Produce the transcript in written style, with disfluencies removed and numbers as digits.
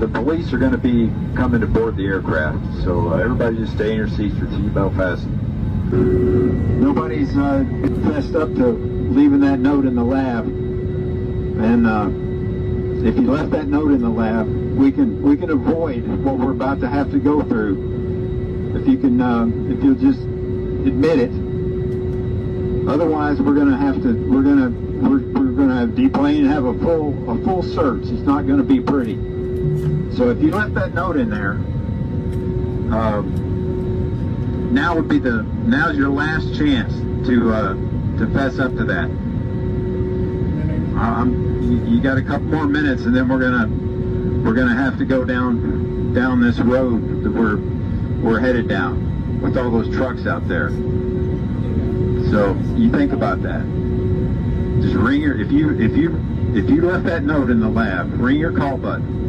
The police are going to be coming to board the aircraft, so everybody just stay in your seats with seatbelt fastened. Nobody's fessed up to leaving that note in the lab, and if you left that note in the lab, we can avoid what we're about to have to go through. If you'll just admit it. Otherwise, we're gonna deplane and have a full search. It's not gonna be pretty. So if you left that note in there, now's your last chance to fess up to that. You got a couple more minutes, and then we're gonna have to go down this road that we're headed down with all those trucks out there. So you think about that. Just ring if you left that note in the lab, ring your call button.